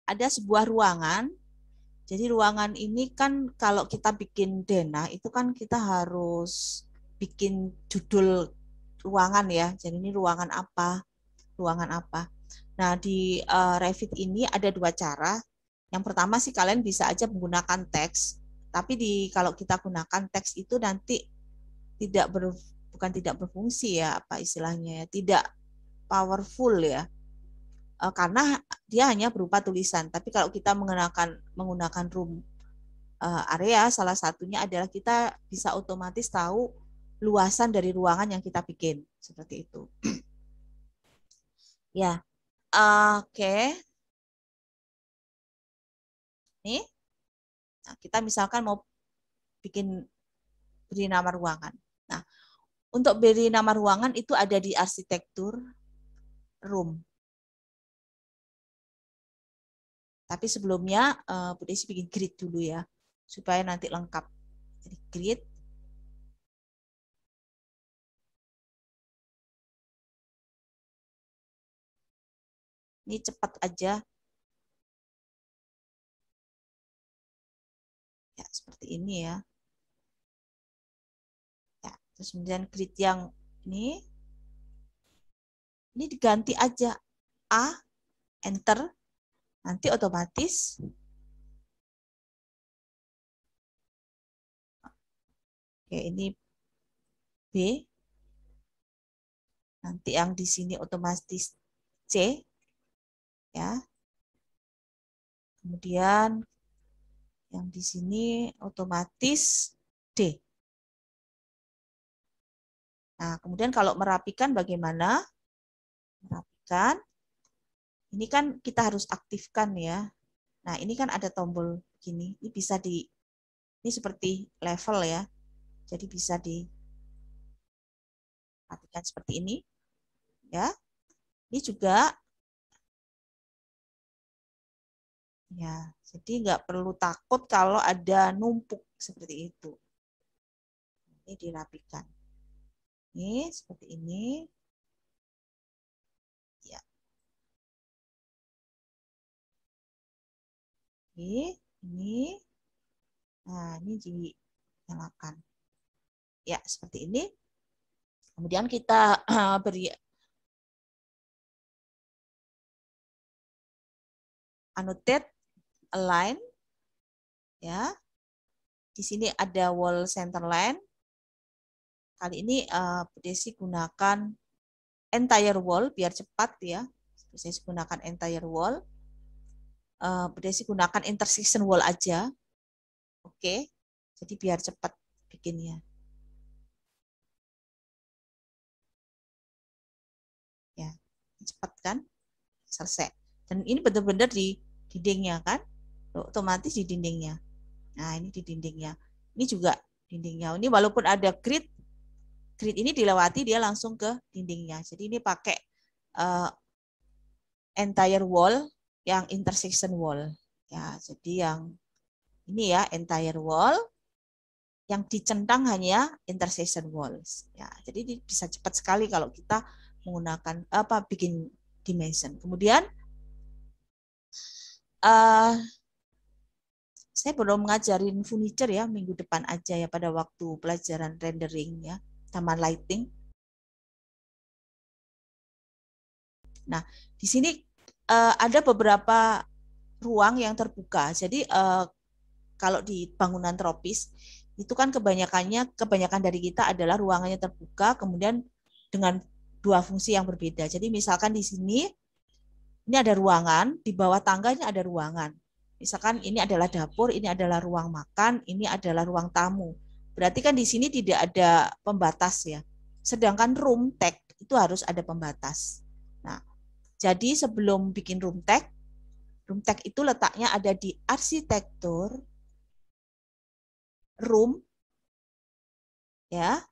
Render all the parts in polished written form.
ada sebuah ruangan. Jadi ruangan ini kan kalau kita bikin denah itu kan kita harus bikin judul ruangan ya. Jadi ini ruangan apa? Ruangan apa? Nah, di Revit ini ada dua cara. Yang pertama sih kalian bisa aja menggunakan teks. Tapi kalau kita gunakan teks itu nanti bukan tidak berfungsi ya, apa istilahnya ya, tidak powerful ya. Karena dia hanya berupa tulisan. Tapi kalau kita menggunakan room area, salah satunya adalah kita bisa otomatis tahu luasan dari ruangan yang kita bikin, seperti itu. Ya, oke. Nih, nah, kita misalkan mau beri nama ruangan. Nah, untuk beri nama ruangan itu ada di arsitektur room. Tapi sebelumnya Bu Desi bikin grid dulu ya, supaya nanti lengkap. Jadi grid. Ini cepat aja. Ya, seperti ini ya. Ya, terus kemudian grid yang ini diganti aja A, enter, nanti otomatis oke, ini B, nanti yang di sini otomatis C, ya. Kemudian yang di sini otomatis D. Nah, kemudian kalau merapikan bagaimana? Merapikan, ini kan kita harus aktifkan ya. Nah, ini kan ada tombol begini. Ini bisa ini seperti level ya. Jadi bisa dirapikan seperti ini. Ya. Ini juga ya, jadi nggak perlu takut kalau ada numpuk seperti itu. Ini dirapikan. Ini seperti ini. Ya. Ini. Nah, ini dinyalakan. Ya, seperti ini. Kemudian kita beri annotate, align, ya. Di sini ada wall center line. Kali ini Bu Desi gunakan entire wall biar cepat ya. Bu Desi gunakan entire wall. Bu Desi gunakan intersection wall aja. Oke. Jadi biar cepat bikinnya. Ya, cepat kan? Selesai. Dan ini benar-benar di dindingnya kan? Otomatis di dindingnya. Nah, ini di dindingnya. Ini juga dindingnya. Ini walaupun ada grid ini dilewati dia langsung ke dindingnya. Jadi ini pakai entire wall yang intersection wall. Ya, jadi yang ini ya entire wall, yang dicentang hanya intersection walls. Ya, jadi ini bisa cepat sekali kalau kita menggunakan bikin dimension. Kemudian saya belum ngajarin furniture ya, minggu depan aja ya pada waktu pelajaran rendering ya, taman lighting. Nah, di sini ada beberapa ruang yang terbuka. Jadi kalau di bangunan tropis itu kan kebanyakan dari kita adalah ruangannya terbuka, kemudian dengan dua fungsi yang berbeda. Jadi misalkan di sini ini ada ruangan, di bawah tangga ini ada ruangan. Misalkan ini adalah dapur, ini adalah ruang makan, ini adalah ruang tamu. Berarti kan di sini tidak ada pembatas ya. Sedangkan room tag itu harus ada pembatas. Nah, jadi sebelum bikin room tag itu letaknya ada di arsitektur room ya.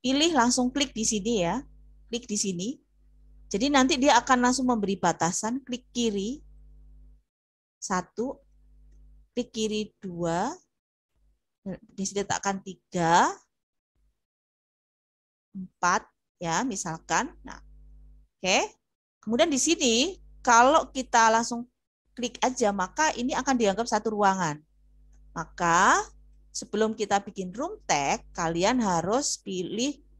Pilih langsung klik di sini ya. Klik di sini. Jadi nanti dia akan langsung memberi batasan, klik kiri 1, klik kiri 2, di sini letakkan 3, 4 ya misalkan. Nah, oke. Kemudian di sini kalau kita langsung klik aja, maka ini akan dianggap satu ruangan. Maka sebelum kita bikin room tag, kalian harus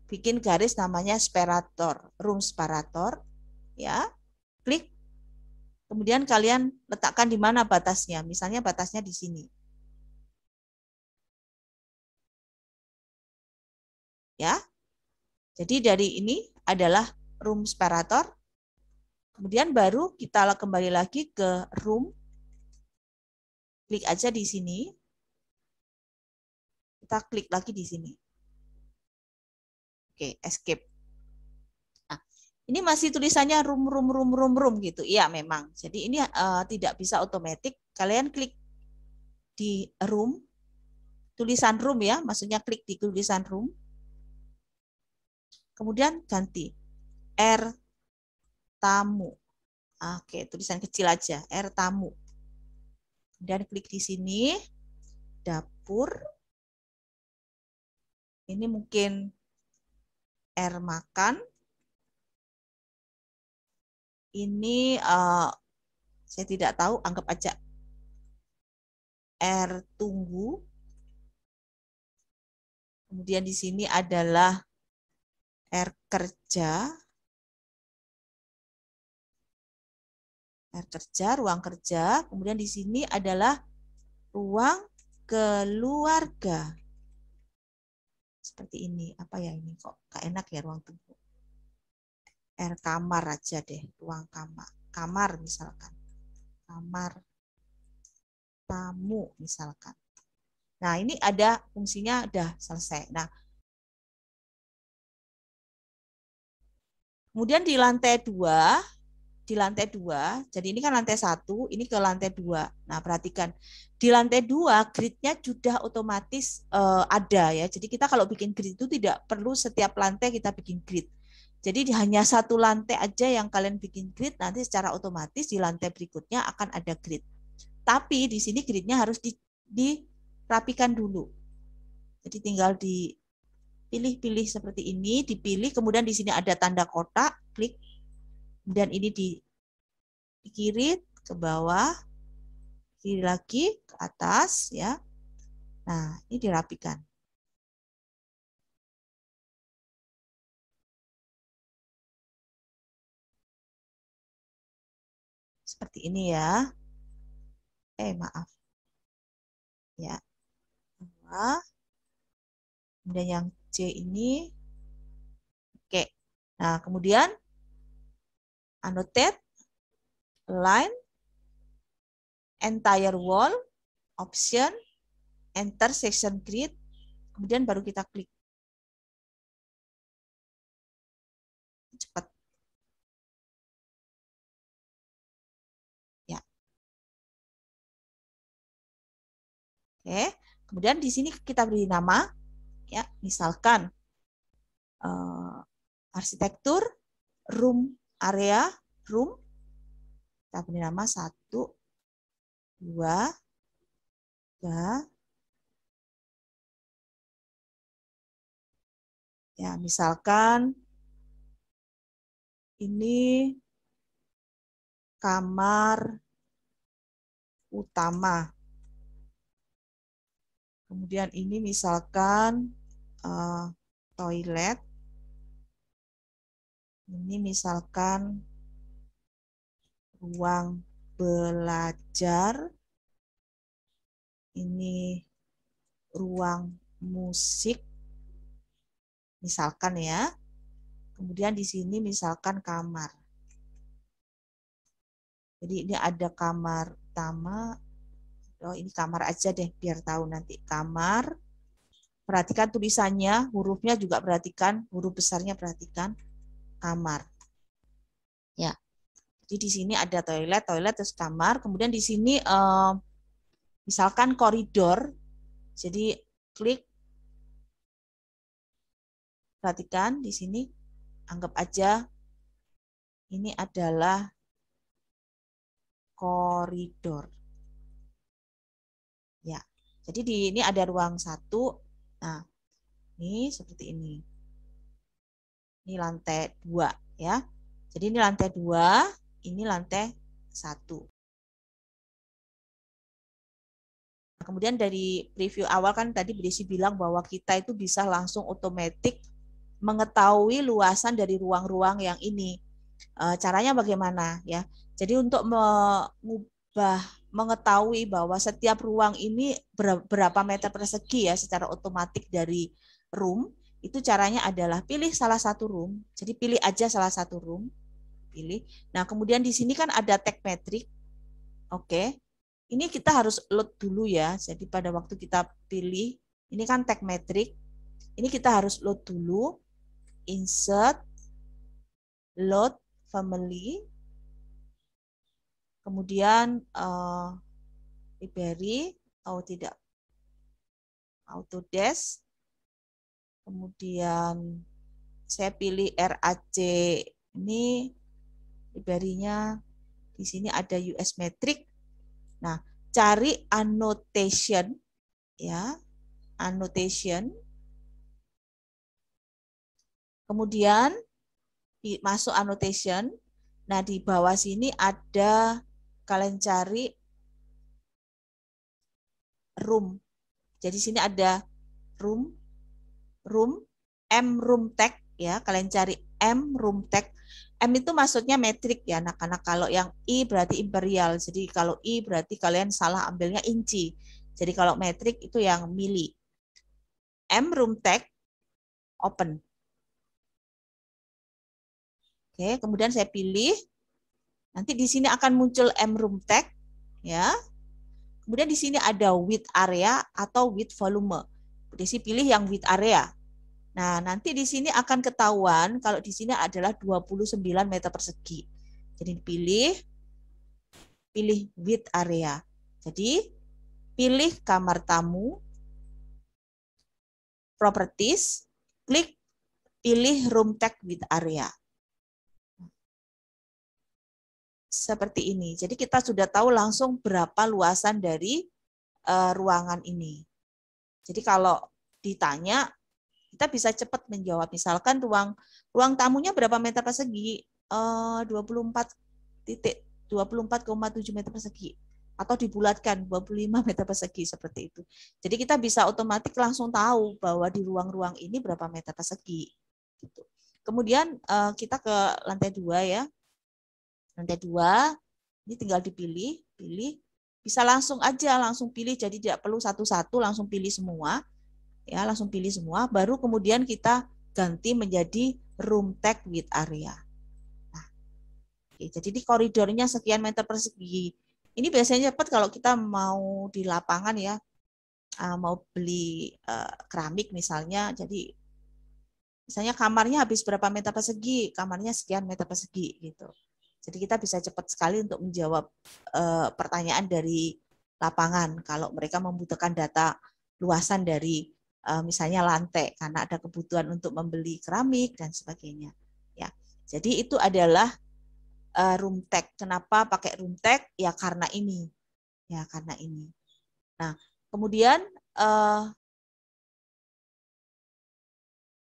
bikin garis namanya separator, room separator, ya. Klik. Kemudian kalian letakkan di mana batasnya. Misalnya batasnya di sini. Ya. Jadi dari ini adalah room separator. Kemudian baru kita kembali lagi ke room. Klik aja di sini. Kita klik lagi di sini. Oke, escape. Nah, ini masih tulisannya room gitu. Iya, memang. Jadi ini tidak bisa otomatis. Kalian klik di room, tulisan room ya, maksudnya klik di tulisan room. Kemudian ganti R tamu. Oke, tulisan kecil aja, R tamu. Kemudian klik di sini, dapur. Ini mungkin R makan. Ini saya tidak tahu, anggap aja R tunggu. Kemudian di sini adalah R kerja. R kerja, ruang kerja. Kemudian di sini adalah ruang keluarga. Seperti ini. Apa ya ini kok gak enak ya ruang tunggu. R kamar aja deh, ruang kamar. Kamar misalkan. Kamar tamu misalkan. Nah, ini ada fungsinya udah selesai. Nah, kemudian di lantai 2, jadi ini kan lantai 1, ini ke lantai 2. Nah, perhatikan. Di lantai 2, gridnya sudah otomatis ada ya. Jadi kita kalau bikin grid itu tidak perlu setiap lantai kita bikin grid. Jadi hanya satu lantai aja yang kalian bikin grid, nanti secara otomatis di lantai berikutnya akan ada grid. Tapi di sini gridnya harus dirapikan dulu. Jadi tinggal dipilih-pilih seperti ini, dipilih, kemudian di sini ada tanda kotak, klik. Dan ini di kiri ke bawah, kiri lagi ke atas ya. Nah, ini dirapikan. Seperti ini ya. Maaf. Ya. Kemudian yang C ini. Oke. Nah, kemudian annotate, line, entire wall, option, enter section grid, kemudian baru kita klik. Cepat. Ya. Oke. Kemudian di sini kita beri nama, ya, misalkan arsitektur, room, area, room. Kita beri nama 1, 2, 3. Ya, misalkan ini kamar utama. Kemudian ini misalkan toilet. Ini misalkan ruang belajar. Ini ruang musik. Misalkan ya. Kemudian di sini misalkan kamar. Jadi ini ada kamar utama. Oh, ini kamar aja deh biar tahu nanti. Kamar. Perhatikan tulisannya, hurufnya juga perhatikan, huruf besarnya perhatikan. Kamar. Ya. Jadi di sini ada toilet terus kamar. Kemudian di sini misalkan koridor. Jadi klik. Perhatikan di sini, anggap aja ini adalah koridor. Ya. Jadi ini ada ruang 1. Nah, ini seperti ini. Ini lantai 2 ya. Jadi ini lantai 2, ini lantai 1. Kemudian dari preview awal kan tadi Desi bilang bahwa kita itu bisa langsung otomatis mengetahui luasan dari ruang-ruang yang ini. Caranya bagaimana ya? Jadi untuk mengetahui bahwa setiap ruang ini berapa meter persegi ya secara otomatis dari room, itu caranya adalah pilih salah satu room. Jadi pilih aja salah satu room. Pilih. Nah, kemudian di sini kan ada tag metric. Oke. Ini kita harus load dulu ya. Jadi pada waktu kita pilih, ini kan tag metric. Ini kita harus load dulu. Insert, load, family. Kemudian library, tidak. Autodesk. Kemudian saya pilih RAC. Ini library-nya di sini ada US metric. Nah, cari annotation ya, annotation. Kemudian masuk annotation. Nah, di bawah sini ada kalian cari room. Jadi sini ada room, M room tag ya, kalian cari M room tag. M itu maksudnya metrik ya anak-anak. Kalau yang I berarti imperial. Jadi kalau I berarti kalian salah ambilnya inci. Jadi kalau metrik itu yang mili. M room tag open. Oke, kemudian saya pilih. Nanti di sini akan muncul M room tag ya. Kemudian di sini ada width area atau width volume. Desi pilih yang width area. Nah, nanti di sini akan ketahuan kalau di sini adalah 29 meter persegi. Jadi pilih width area. Jadi pilih kamar tamu, properties, klik pilih room tag width area. Seperti ini. Jadi kita sudah tahu langsung berapa luasan dari ruangan ini. Jadi kalau ditanya, kita bisa cepat menjawab. Misalkan ruang tamunya berapa meter persegi? 24,7 meter persegi. Atau dibulatkan 25 meter persegi seperti itu. Jadi kita bisa otomatis langsung tahu bahwa di ruang-ruang ini berapa meter persegi. Gitu. Kemudian kita ke lantai 2 ya. Lantai 2, ini tinggal pilih. Bisa langsung aja, langsung pilih. Jadi tidak perlu satu-satu, langsung pilih semua. Ya, langsung pilih semua, baru kemudian kita ganti menjadi room tag width area. Nah, oke, jadi di koridornya sekian meter persegi. Ini biasanya cepat kalau kita mau di lapangan ya, mau beli keramik misalnya, jadi misalnya kamarnya habis berapa meter persegi, kamarnya sekian meter persegi gitu. Jadi kita bisa cepat sekali untuk menjawab pertanyaan dari lapangan kalau mereka membutuhkan data luasan dari misalnya lantai karena ada kebutuhan untuk membeli keramik dan sebagainya. Ya, jadi itu adalah room tag. Kenapa pakai room tag? Ya karena ini. Ya karena ini. Nah, kemudian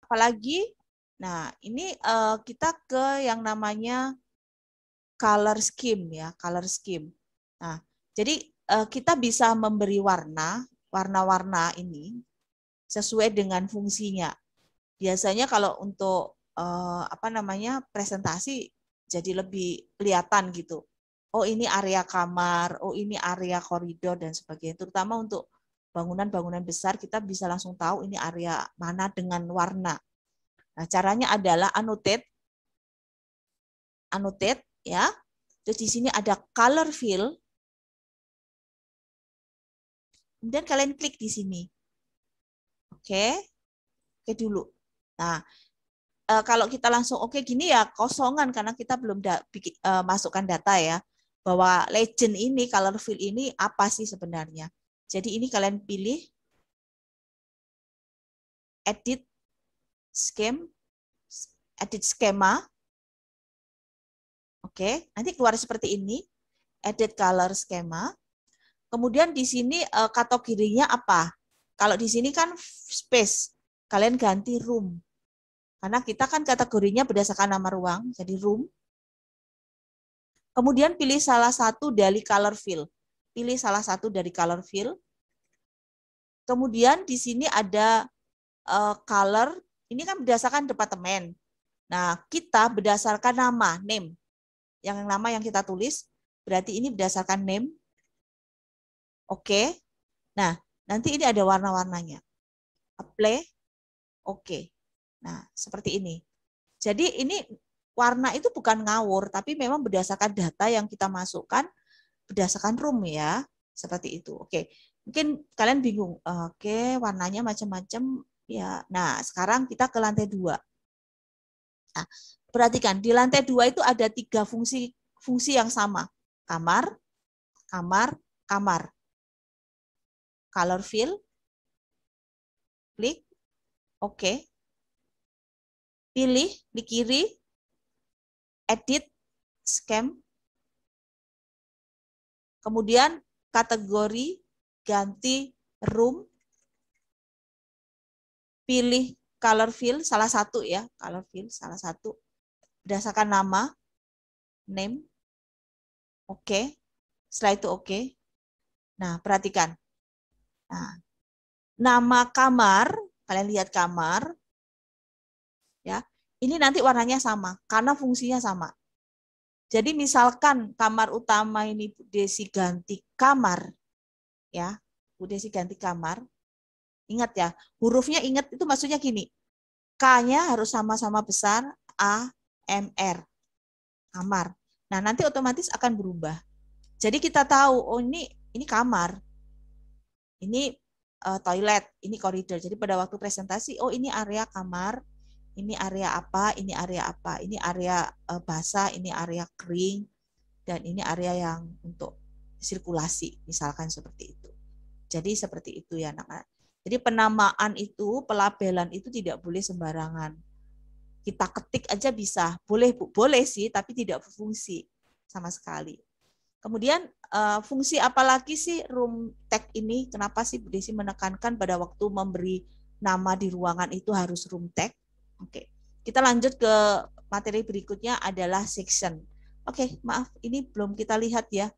apalagi? Nah, ini kita ke yang namanya color scheme ya, color scheme. Nah, jadi kita bisa memberi warna-warna ini sesuai dengan fungsinya. Biasanya kalau untuk presentasi jadi lebih kelihatan gitu. Oh ini area kamar, oh ini area koridor dan sebagainya. Terutama untuk bangunan-bangunan besar kita bisa langsung tahu ini area mana dengan warna. Nah, caranya adalah annotate ya. Terus di sini ada color fill. Kemudian kalian klik di sini. Oke dulu. Nah, kalau kita langsung oke gini ya kosongan karena kita belum masukkan data ya. Bahwa legend ini, color fill ini apa sih sebenarnya. Jadi ini kalian pilih edit schema. Oke, nanti keluar seperti ini. Edit color schema. Kemudian di sini kategorinya apa? Kalau di sini kan space, kalian ganti room. Karena kita kan kategorinya berdasarkan nama ruang, jadi room. Kemudian pilih salah satu dari color fill. Pilih salah satu dari color fill. Kemudian di sini ada color, ini kan berdasarkan departemen. Nah, kita berdasarkan nama, name. Yang nama yang kita tulis, berarti ini berdasarkan name. Oke. Nah, nanti ini ada warna-warnanya. Apply. Oke. Nah, seperti ini. Jadi ini warna itu bukan ngawur, tapi memang berdasarkan data yang kita masukkan, berdasarkan room ya. Seperti itu. Oke. Mungkin kalian bingung. Oke, warnanya macam-macam. Ya. Nah, sekarang kita ke lantai 2. Nah, perhatikan, di lantai 2 itu ada 3 fungsi yang sama. Kamar, kamar, kamar. Color fill, klik, oke. Pilih di kiri, edit, scan. Kemudian kategori, ganti room. Pilih color fill, salah satu ya, color fill, salah satu. Berdasarkan nama, name, oke. Setelah itu oke. Nah, perhatikan. Nah, nama kamar, kalian lihat kamar, ya. Ini nanti warnanya sama, karena fungsinya sama. Jadi misalkan kamar utama ini Bu Desi ganti kamar, ya, Bu Desi ganti kamar. Ingat ya, hurufnya ingat itu maksudnya gini, K-nya harus sama-sama besar, A, M, R, kamar. Nah nanti otomatis akan berubah. Jadi kita tahu, oh ini kamar, ini toilet, ini koridor. Jadi pada waktu presentasi, oh ini area kamar, ini area apa, ini area apa, ini area basah, ini area kering, dan ini area yang untuk sirkulasi, misalkan seperti itu. Jadi seperti itu ya anak-anak. Jadi penamaan itu, pelabelan itu tidak boleh sembarangan. Kita ketik aja bisa, boleh Bu, boleh sih, tapi tidak berfungsi sama sekali. Kemudian fungsi apa lagi sih room tag ini? Kenapa sih Bu Desi menekankan pada waktu memberi nama di ruangan itu harus room tag? Oke, kita lanjut ke materi berikutnya adalah section. Oke, maaf, ini belum kita lihat ya.